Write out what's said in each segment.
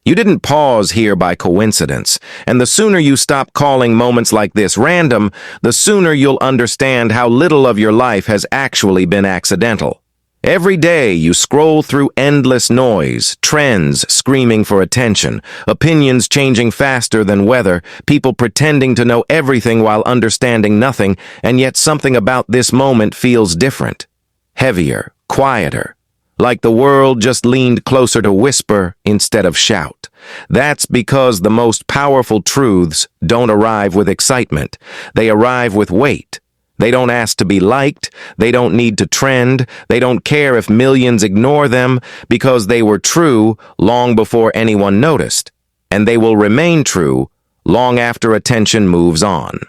You didn't pause here by coincidence, and the sooner you stop calling moments like this random, the sooner you'll understand how little of your life has actually been accidental. Every day you scroll through endless noise, trends screaming for attention, opinions changing faster than weather, people pretending to know everything while understanding nothing, and yet something about this moment feels different. Heavier, quieter. Like the world just leaned closer to whisper instead of shout. That's because the most powerful truths don't arrive with excitement. They arrive with weight. They don't ask to be liked. They don't need to trend. They don't care if millions ignore them because they were true long before anyone noticed. And they will remain true long after attention moves on.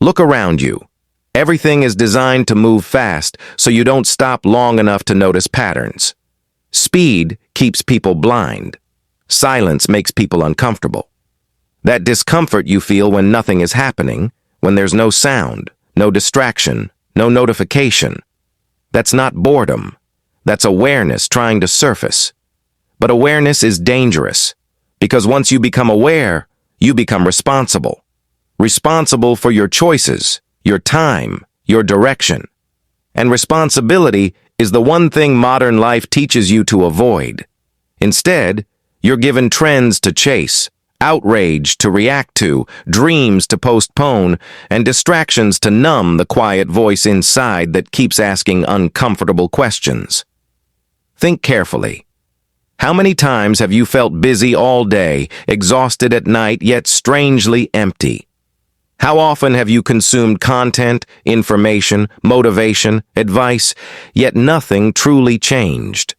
Look around you. Everything is designed to move fast so you don't stop long enough to notice patterns. Speed keeps people blind. Silence makes people uncomfortable. That discomfort you feel when nothing is happening, when there's no sound, no distraction, no notification. That's not boredom. That's awareness trying to surface. But awareness is dangerous because once you become aware, you become responsible. Responsible for your choices, your time, your direction. And responsibility is the one thing modern life teaches you to avoid. Instead, you're given trends to chase, outrage to react to, dreams to postpone, and distractions to numb the quiet voice inside that keeps asking uncomfortable questions. Think carefully. How many times have you felt busy all day, exhausted at night, yet strangely empty? How often have you consumed content, information, motivation, advice, yet nothing truly changed?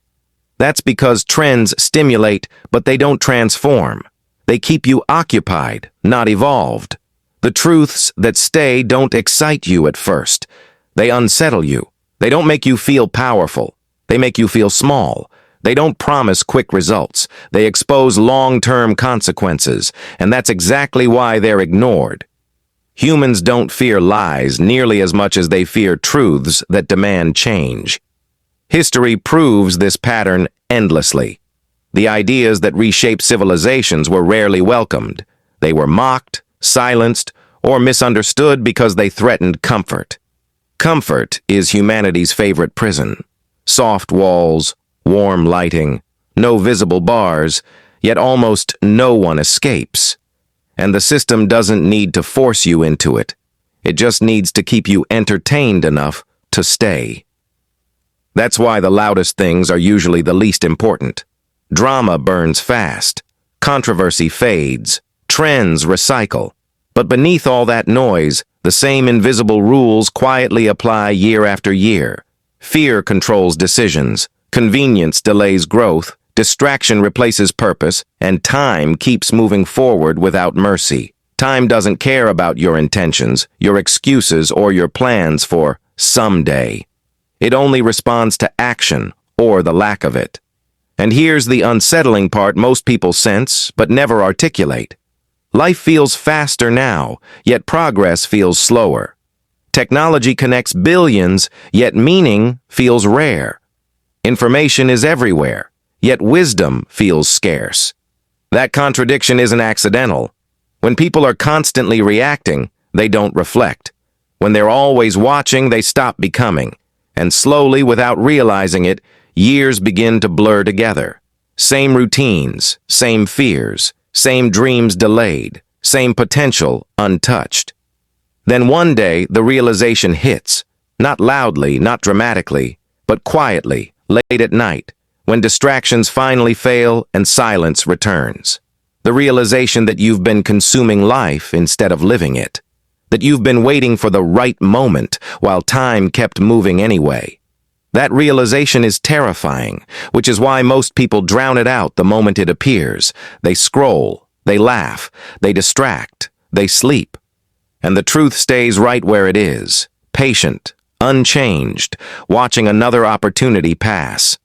That's because trends stimulate, but they don't transform. They keep you occupied, not evolved. The truths that stay don't excite you at first. They unsettle you. They don't make you feel powerful. They make you feel small. They don't promise quick results. They expose long-term consequences, and that's exactly why they're ignored. Humans don't fear lies nearly as much as they fear truths that demand change. History proves this pattern endlessly. The ideas that reshaped civilizations were rarely welcomed. They were mocked, silenced, or misunderstood because they threatened comfort. Comfort is humanity's favorite prison. Soft walls, warm lighting, no visible bars, yet almost no one escapes. And the system doesn't need to force you into it. It just needs to keep you entertained enough to stay. That's why the loudest things are usually the least important. Drama burns fast. Controversy fades. Trends recycle. But beneath all that noise, the same invisible rules quietly apply year after year. Fear controls decisions. Convenience delays growth. Distraction replaces purpose, and time keeps moving forward without mercy. Time doesn't care about your intentions, your excuses, or your plans for someday. It only responds to action, or the lack of it. And here's the unsettling part most people sense, but never articulate. Life feels faster now, yet progress feels slower. Technology connects billions, yet meaning feels rare. Information is everywhere, yet wisdom feels scarce. That contradiction isn't accidental. When people are constantly reacting, they don't reflect. When they're always watching, they stop becoming. And slowly, without realizing it, years begin to blur together. Same routines, same fears, same dreams delayed, same potential untouched. Then one day, the realization hits, not loudly, not dramatically, but quietly, late at night, when distractions finally fail and silence returns. The realization that you've been consuming life instead of living it. That you've been waiting for the right moment while time kept moving anyway. That realization is terrifying, which is why most people drown it out the moment it appears. They scroll, they laugh, they distract, they sleep. And the truth stays right where it is, patient, unchanged, watching another opportunity pass.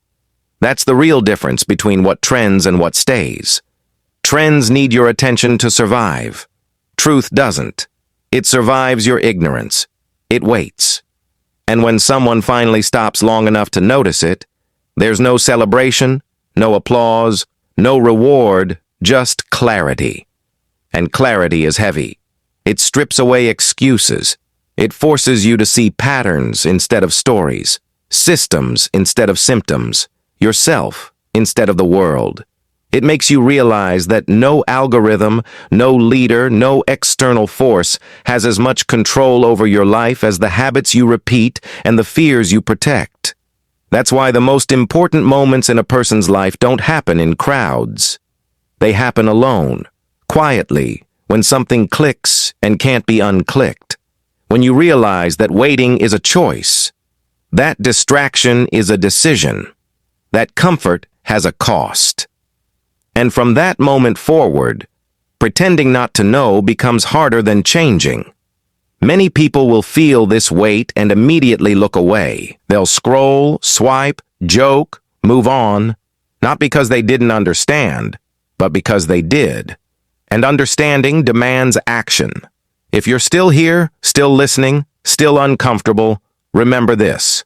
That's the real difference between what trends and what stays. Trends need your attention to survive. Truth doesn't. It survives your ignorance. It waits. And when someone finally stops long enough to notice it, there's no celebration, no applause, no reward, just clarity. And clarity is heavy. It strips away excuses. It forces you to see patterns instead of stories, systems instead of symptoms, yourself instead of the world. It makes you realize that no algorithm, no leader, no external force has as much control over your life as the habits you repeat and the fears you protect. That's why the most important moments in a person's life don't happen in crowds. They happen alone, quietly, when something clicks and can't be unclicked. When you realize that waiting is a choice, that distraction is a decision, that comfort has a cost. And from that moment forward, pretending not to know becomes harder than changing. Many people will feel this weight and immediately look away. They'll scroll, swipe, joke, move on, not because they didn't understand, but because they did. And understanding demands action. If you're still here, still listening, still uncomfortable, remember this.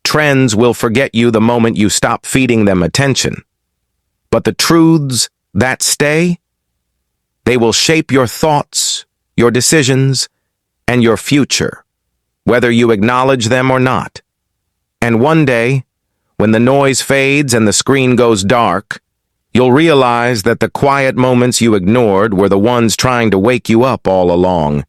Trends will forget you the moment you stop feeding them attention. But the truths that stay, they will shape your thoughts, your decisions, and your future, whether you acknowledge them or not. And one day, when the noise fades and the screen goes dark, you'll realize that the quiet moments you ignored were the ones trying to wake you up all along.